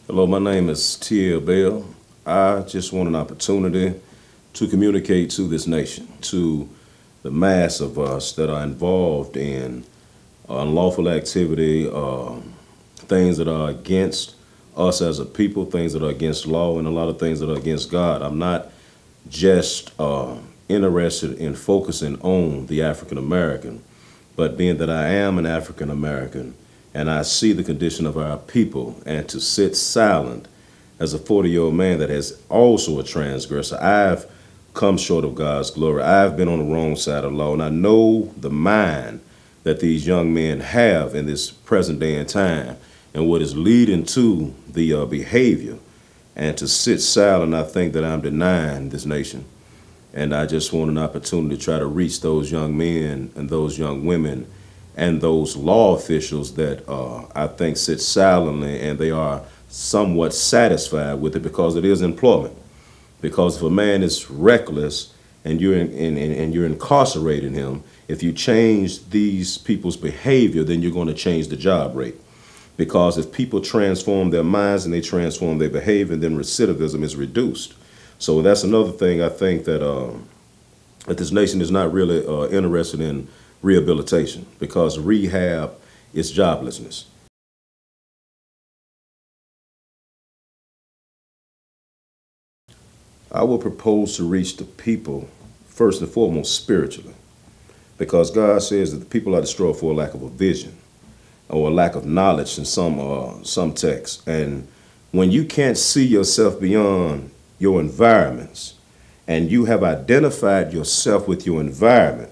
Hello, my name is T.L. Bell. I just want an opportunity to communicate to this nation, to the mass of us that are involved in unlawful activity, things that are against us as a people, things that are against law, and a lot of things that are against God. I'm not just interested in focusing on the African American, but being that I am an African American and I see the condition of our people, and to sit silent as a 40-year-old man that has also a transgressor, I've come short of God's glory. I've been on the wrong side of law, and I know the mind that these young men have in this present day and time and what is leading to the behavior. And to sit silent, I think that I'm denying this nation. And I just want an opportunity to try to reach those young men and those young women and those law officials that I think sit silently and they are somewhat satisfied with it because it is employment. Because if a man is reckless and you're incarcerating him, if you change these people's behavior, then you're going to change the job rate. Because if people transform their minds and they transform their behavior, then recidivism is reduced. So that's another thing I think that that this nation is not really interested in rehabilitation, because rehab is joblessness. I will propose to reach the people first and foremost spiritually, because God says that the people are destroyed for a lack of a vision or a lack of knowledge in some texts. And when you can't see yourself beyond your environments and you have identified yourself with your environment,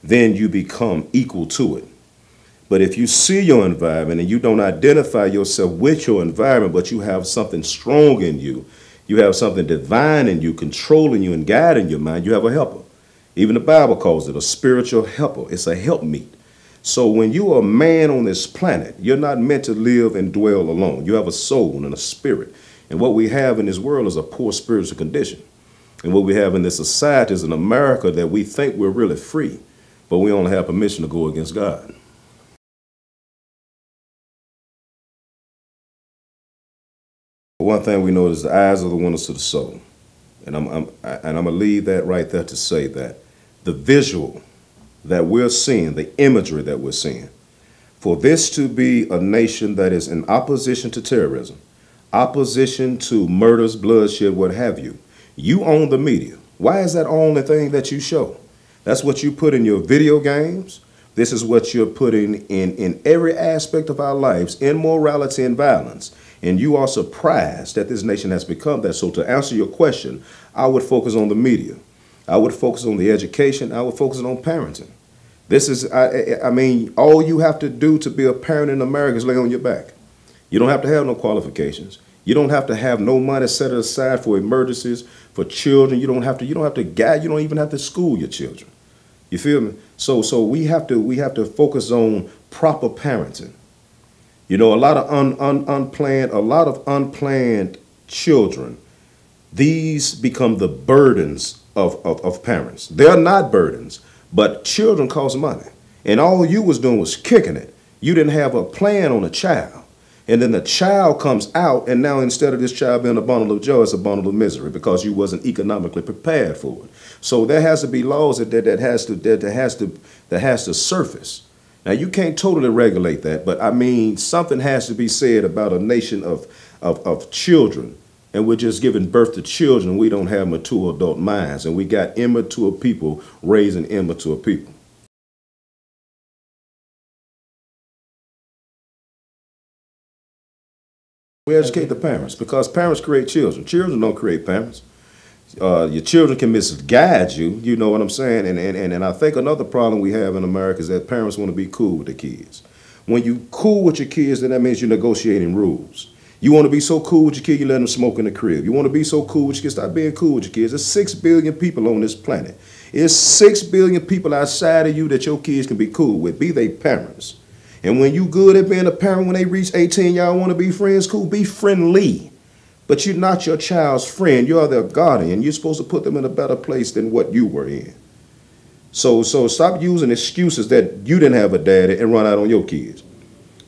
then you become equal to it. But if you see your environment and you don't identify yourself with your environment, but you have something strong in you, you have something divine in you, controlling you and guiding your mind, you have a helper. Even the Bible calls it a spiritual helper. It's a helpmeet. So when you are a man on this planet, you're not meant to live and dwell alone. You have a soul and a spirit. And what we have in this world is a poor spiritual condition. And what we have in this society is an America that we think we're really free, but we only have permission to go against God. One thing we know is the eyes are the windows to the soul. And I'm going to leave that right there to say that the visual that we're seeing, the imagery that we're seeing, for this to be a nation that is in opposition to terrorism, opposition to murders, bloodshed, what have you, you own the media. Why is that the only thing that you show? That's what you put in your video games. This is what you're putting in every aspect of our lives, in morality and violence. And you are surprised that this nation has become that. So to answer your question, I would focus on the media. I would focus on the education. I would focus on parenting. This is, I mean, all you have to do to be a parent in America is lay on your back. You don't have to have no qualifications. You don't have to have no money set aside for emergencies, for children. You don't have to guide, you don't even have to school your children. You feel me? So we have to focus on proper parenting. You know, a lot of unplanned children, these become the burdens of parents. They're not burdens, but children cost money. And all you was doing was kicking it. You didn't have a plan on a child. And then the child comes out, and now instead of this child being a bundle of joy, it's a bundle of misery because you wasn't economically prepared for it. So there has to be laws that has to surface. Now you can't totally regulate that, but I mean something has to be said about a nation of children, and we're just giving birth to children. We don't have mature adult minds, and we got immature people raising immature people. We educate the parents because parents create children. Children don't create parents. Your children can misguide you, you know what I'm saying? And I think another problem we have in America is that parents want to be cool with the kids. When you cool with your kids, then that means you're negotiating rules. You want to be so cool with your kid, you let them smoke in the crib. You want to be so cool with your kids, stop being cool with your kids. There's 6 billion people on this planet. There's 6 billion people outside of you that your kids can be cool with, be they parents. And when you good at being a parent, when they reach 18, y'all want to be friends, cool, be friendly. But you're not your child's friend. You are their guardian. You're supposed to put them in a better place than what you were in. So stop using excuses that you didn't have a daddy and run out on your kids.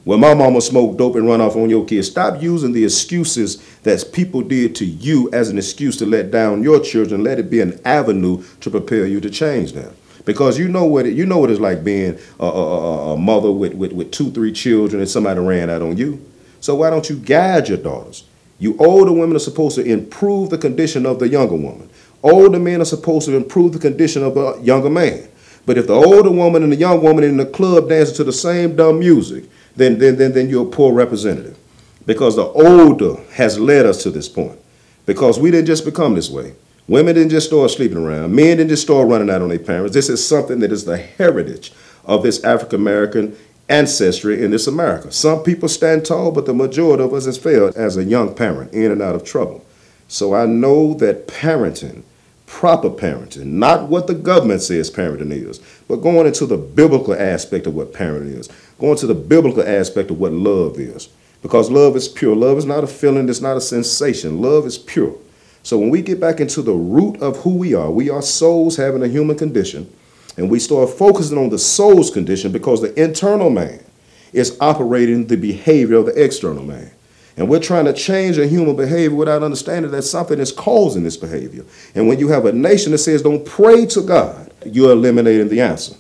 Well, my mama smoked dope and run off on your kids. Stop using the excuses that people did to you as an excuse to let down your children. Let it be an avenue to prepare you to change them. Because you know what it's like being a mother with 2, 3 children and somebody ran out on you. So why don't you guide your daughters? You older women are supposed to improve the condition of the younger woman. Older men are supposed to improve the condition of a younger man. But if the older woman and the young woman in the club dancing to the same dumb music, then you're a poor representative. Because the older has led us to this point. Because we didn't just become this way. Women didn't just start sleeping around. Men didn't just start running out on their parents. This is something that is the heritage of this African-American ancestry in this America. Some people stand tall, but the majority of us has failed as a young parent, in and out of trouble. So I know that parenting, proper parenting, not what the government says parenting is, but going into the biblical aspect of what parenting is, going to the biblical aspect of what love is. Because love is pure. Love is not a feeling. It's not a sensation. Love is pure. So when we get back into the root of who we are souls having a human condition, and we start focusing on the soul's condition because the internal man is operating the behavior of the external man. And we're trying to change a human behavior without understanding that something is causing this behavior. And when you have a nation that says don't pray to God, you're eliminating the answer.